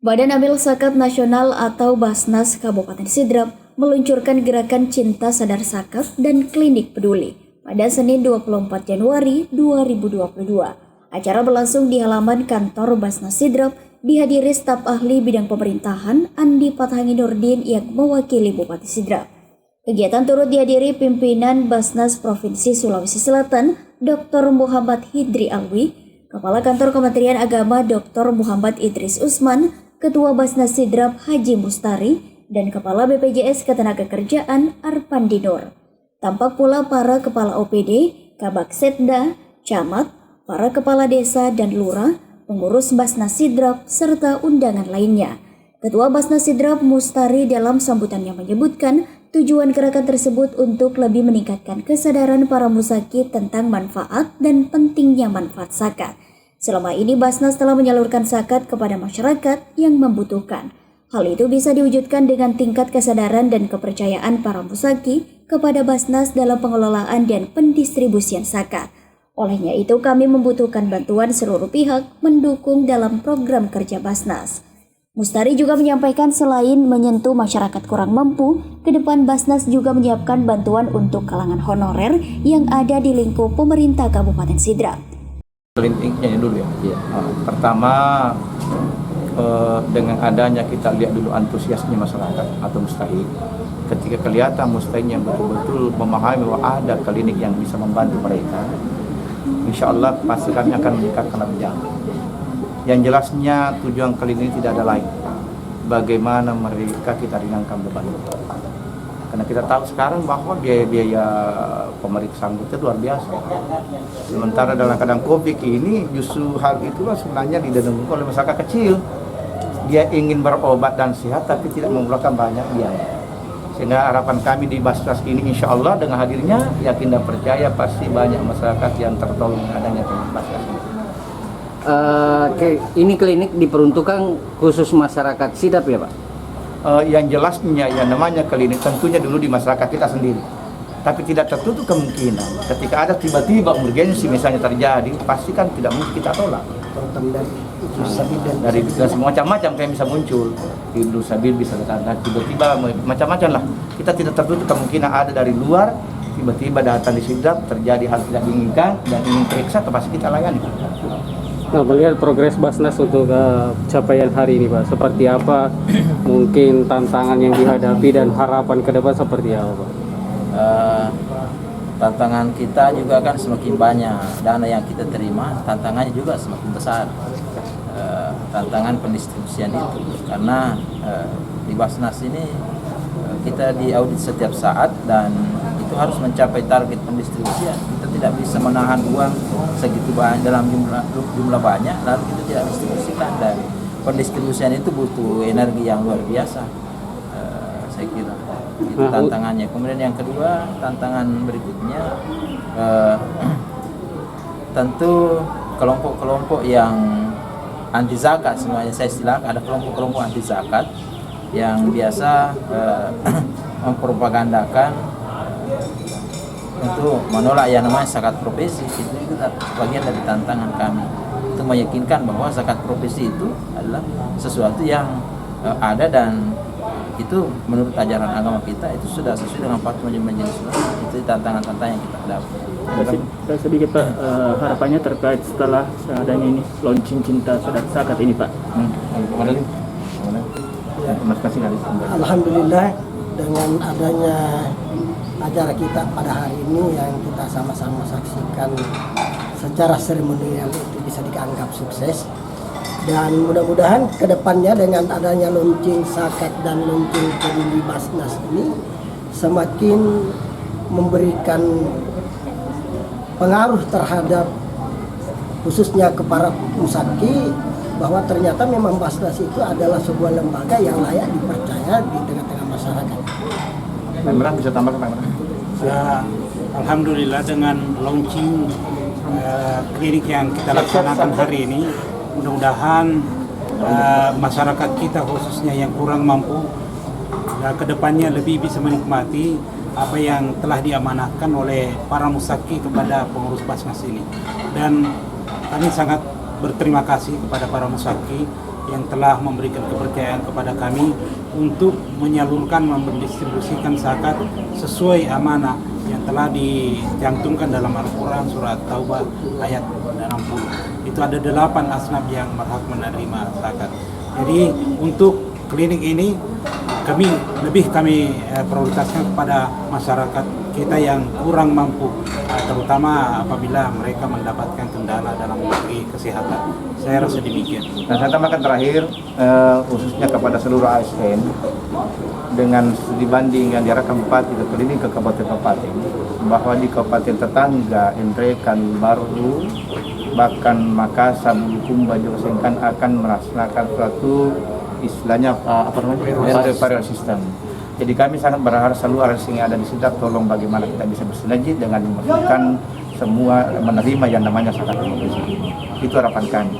Badan Amil Zakat Nasional atau Basnas Kabupaten Sidrap meluncurkan gerakan Cinta Sadar Zakat dan Klinik Peduli pada Senin 24 Januari 2022. Acara berlangsung di halaman kantor Basnas Sidrap dihadiri staf ahli bidang pemerintahan Andi Pathangi Nurdin yang mewakili Bupati Sidrap. Kegiatan turut dihadiri pimpinan Basnas Provinsi Sulawesi Selatan Dr. Muhammad Hidri Alwi, Kepala Kantor Kementerian Agama Dr. Muhammad Idris Usman, Ketua Basnas Sidrap Haji Mustari, dan Kepala BPJS Ketenagakerjaan Arpandi Nur. Tampak pula para Kepala OPD, Kabak Setda, Camat, para Kepala Desa dan Lurah, pengurus Basnas Sidrap, serta undangan lainnya. Ketua Basnas Sidrap Mustari dalam sambutannya menyebutkan tujuan gerakan tersebut untuk lebih meningkatkan kesadaran para musaki tentang manfaat dan pentingnya manfaat zakat. Selama ini Basnas telah menyalurkan zakat kepada masyarakat yang membutuhkan. Hal itu bisa diwujudkan dengan tingkat kesadaran dan kepercayaan para musaki kepada Basnas dalam pengelolaan dan pendistribusian zakat. Olehnya itu kami membutuhkan bantuan seluruh pihak mendukung dalam program kerja Basnas. Mustari juga menyampaikan selain menyentuh masyarakat kurang mampu, ke depan Basnas juga menyiapkan bantuan untuk kalangan honorer yang ada di lingkup pemerintah Kabupaten Sidrap. Kliniknya dulu ya. Pertama dengan adanya kita lihat dulu antusiasnya masyarakat atau mustahik. Ketika kelihatan mustahiknya betul-betul memahami bahwa ada klinik yang bisa membantu mereka, insya Allah pasti kami akan meningkatkan lebih jauh. Yang jelasnya tujuan klinik tidak ada lain, bagaimana mereka kita ringankan beban. Karena kita tahu sekarang bahwa biaya-biaya pemeriksaan itu luar biasa. Sementara dalam keadaan COVID ini justru hal itulah sebenarnya didengungkan oleh masyarakat kecil. Dia ingin berobat dan sehat tapi tidak mengeluarkan banyak biaya. Sehingga harapan kami di Basnas ini insya Allah dengan hadirnya yakin dan percaya pasti banyak masyarakat yang tertolong adanya Basnas ini. Ini klinik diperuntukkan khusus masyarakat Sidrap ya Pak? Yang jelasnya yang namanya klinik tentunya dulu di masyarakat kita sendiri, tapi tidak tertutup kemungkinan ketika ada tiba-tiba urgensi misalnya terjadi, pasti kan tidak mungkin kita tolak. Dari semua macam-macam kayak bisa muncul, Ibnu Sabil bisa datang tiba-tiba macam-macam lah. Kita tidak tertutup kemungkinan ada dari luar tiba-tiba datang di Sidrap terjadi hal tidak diinginkan dan ingin periksa, pasti kita layani. Nah, melihat progres Basnas untuk capaian hari ini Pak, seperti apa mungkin tantangan yang dihadapi dan harapan ke depan seperti apa Pak? Tantangan kita juga kan semakin banyak, dana yang kita terima tantangannya juga semakin besar. Tantangan pendistribusian itu karena di Basnas ini kita diaudit setiap saat dan itu harus mencapai target pendistribusian. Kita tidak bisa menahan uang segitu banyak dalam jumlah banyak lalu kita tidak distribusikan, dan pendistribusian itu butuh energi yang luar biasa. Saya kira itu tantangannya. Kemudian yang kedua, tantangan berikutnya tentu kelompok-kelompok yang anti zakat, semuanya saya istilahkan ada kelompok-kelompok anti zakat yang biasa mempropagandakan untuk menolak yang namanya zakat profesi. Itu juga bagian dari tantangan kami untuk meyakinkan bahwa zakat profesi itu adalah sesuatu yang ada dan itu menurut ajaran agama kita itu sudah sesuai dengan fatwa Majelis Ulama. Itu tantangan-tantangan yang kita hadapi. Dan sedikit Pak, harapannya terkait setelah adanya ini launching Cinta Sadar Zakat ini Pak. Alhamdulillah dengan adanya acara kita pada hari ini yang kita sama-sama saksikan secara seremonial itu bisa dianggap sukses, dan mudah-mudahan kedepannya dengan adanya launching zakat dan launching peduli Basnas ini semakin memberikan pengaruh terhadap khususnya ke para musaki bahwa ternyata memang Basnas itu adalah sebuah lembaga yang layak dipercaya di tengah-tengah masyarakat. Memang bisa tambah Pak. Ya, alhamdulillah dengan launching klinik yang kita laksanakan hari ini, mudah-mudahan masyarakat kita khususnya yang kurang mampu kedepannya lebih bisa menikmati apa yang telah diamanahkan oleh para musaki kepada pengurus Basnas ini. Dan kami sangat berterima kasih kepada para musaki yang telah memberikan kepercayaan kepada kami untuk menyalurkan, mendistribusikan zakat sesuai amanah yang telah dicantumkan dalam Al-Quran surat Taubah ayat 60. Itu ada 8 asnaf yang berhak menerima zakat. Jadi untuk klinik ini kami prioritaskan kepada masyarakat kita yang kurang mampu, terutama apabila mereka mendapatkan kendala dalam segi kesehatan. Saya rasa demikian. Dan saya tambahkan terakhir, khususnya kepada seluruh ASN, dengan studi banding yang diarahkan Bupati ke klinik ke kabupaten-kabupaten, bahwa di kabupaten tetangga Indrakan, Baru, bahkan Makassar, Bulukumba juga Sengkan akan melaksanakan suatu istilahnya viral system. Jadi kami sangat berharap seluruh ASN yang ada di Sidrap tolong bagaimana kita bisa bersinergi dengan memasukkan semua menerima yang namanya zakat demokrasi. Itu harapan kami.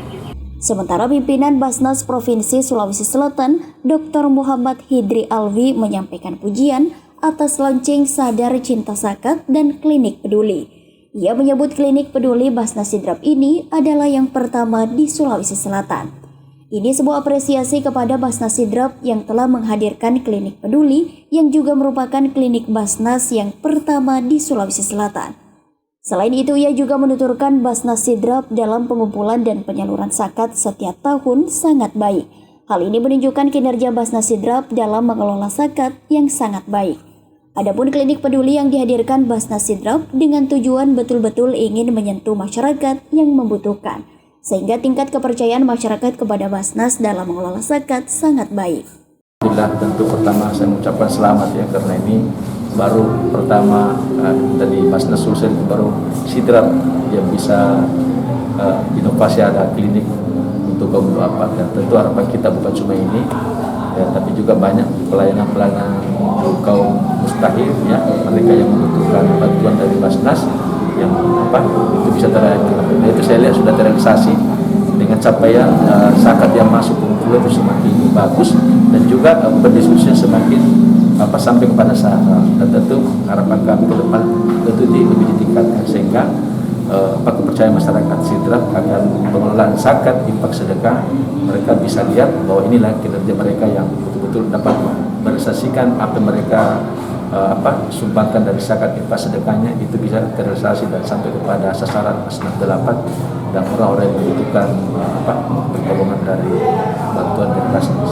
Sementara pimpinan Basnas Provinsi Sulawesi Selatan, Dr. Muhammad Hidri Alwi menyampaikan pujian atas launching Sadar Cinta Zakat dan Klinik Peduli. Ia menyebut Klinik Peduli Basnas Sidrap ini adalah yang pertama di Sulawesi Selatan. Ini sebuah apresiasi kepada Basnas Sidrap yang telah menghadirkan Klinik Peduli yang juga merupakan klinik Basnas yang pertama di Sulawesi Selatan. Selain itu, ia juga menuturkan Basnas Sidrap dalam pengumpulan dan penyaluran zakat setiap tahun sangat baik. Hal ini menunjukkan kinerja Basnas Sidrap dalam mengelola zakat yang sangat baik. Adapun Klinik Peduli yang dihadirkan Basnas Sidrap dengan tujuan betul-betul ingin menyentuh masyarakat yang membutuhkan, sehingga tingkat kepercayaan masyarakat kepada Basnas dalam mengelola zakat sangat baik. Alhamdulillah, tentu pertama saya mengucapkan selamat ya, karena ini baru pertama dari Basnas Sulsel baru Sidrap yang bisa inovasi ada klinik untuk kaum duafa. Dan tentu harapan kita bukan cuma ini ya, tapi juga banyak pelayanan untuk kaum mustahil ya, mereka yang membutuhkan bantuan dari Basnas yang itu bisa terrealisasi. Itu saya lihat sudah terrealisasi dengan capaian zakat yang masuk pengumpulan itu semakin bagus dan juga berdiskusinya semakin sampai kepada sasaran. Dan tentu harapan kami ke depan tentu lebih ditingkatkan sehingga kepercayaan masyarakat Sidrap akan pengelolaan zakat, infak, sedekah, mereka bisa lihat bahwa inilah kinerja mereka yang betul-betul dapat merealisasikan apa mereka sumbangkan dari zakat, infak, sedekahnya itu bisa terrealisasi dan sampai kepada sasaran asnaf 8 dan orang-orang yang membutuhkan pertolongan dari bantuan dari Basnas.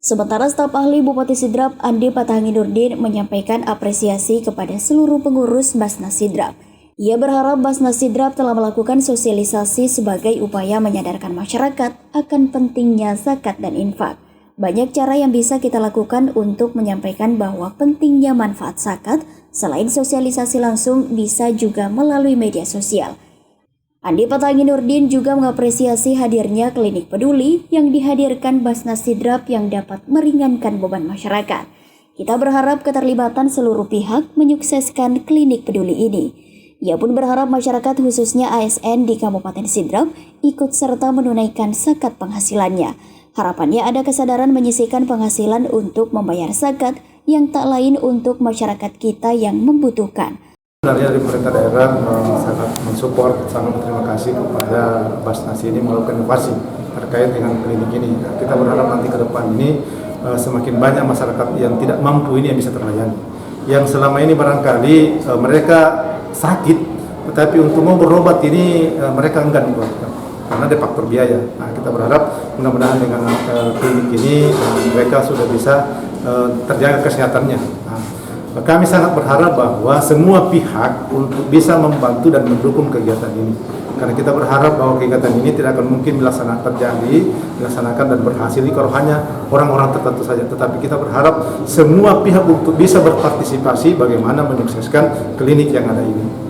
Sementara staf ahli Bupati Sidrap Andi Patahangi Nurdin menyampaikan apresiasi kepada seluruh pengurus Basnas Sidrap. Ia berharap Basnas Sidrap telah melakukan sosialisasi sebagai upaya menyadarkan masyarakat akan pentingnya zakat dan infak. Banyak cara yang bisa kita lakukan untuk menyampaikan bahwa pentingnya manfaat zakat, selain sosialisasi langsung bisa juga melalui media sosial. Andi Patahangi Nurdin juga mengapresiasi hadirnya Klinik Peduli yang dihadirkan Basnas Sidrap yang dapat meringankan beban masyarakat. Kita berharap keterlibatan seluruh pihak menyukseskan Klinik Peduli ini. Ia pun berharap masyarakat khususnya ASN di Kabupaten Sidrap ikut serta menunaikan zakat penghasilannya. Harapannya ada kesadaran menyisihkan penghasilan untuk membayar zakat yang tak lain untuk masyarakat kita yang membutuhkan. Sebenarnya dari pemerintah daerah sangat mensupport, sangat berterima kasih kepada Basnas ini melakukan inovasi terkait dengan klinik ini. Kita berharap nanti ke depan ini semakin banyak masyarakat yang tidak mampu ini yang bisa terlayani. Yang selama ini barangkali mereka sakit, tetapi untuk mau berobat ini mereka enggan karena ada faktor biaya. Nah, kita berharap mudah-mudahan dengan klinik ini mereka sudah bisa terjaga kesehatannya. Nah, kami sangat berharap bahwa semua pihak untuk bisa membantu dan mendukung kegiatan ini. Karena kita berharap bahwa kegiatan ini tidak akan mungkin dilaksanakan dan berhasil kalau hanya orang-orang tertentu saja. Tetapi kita berharap semua pihak untuk bisa berpartisipasi bagaimana menyukseskan klinik yang ada ini.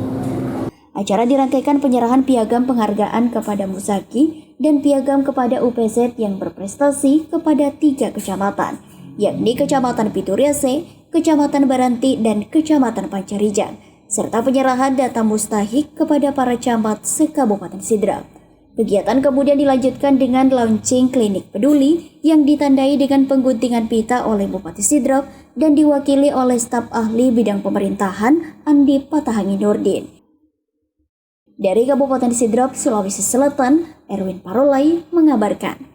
Acara dirangkaikan penyerahan piagam penghargaan kepada Muzaki dan piagam kepada UPZ yang berprestasi kepada 3 kecamatan, yakni Kecamatan Pituriase, Kecamatan Baranti, dan Kecamatan Pancarijang, serta penyerahan data mustahik kepada para camat se-Kabupaten Sidrap. Kegiatan kemudian dilanjutkan dengan launching Klinik Peduli yang ditandai dengan pengguntingan pita oleh Bupati Sidrap dan diwakili oleh staf ahli bidang pemerintahan Andi Patahangi Nurdin. Dari Kabupaten Sidrap, Sulawesi Selatan, Erwin Parolai mengabarkan.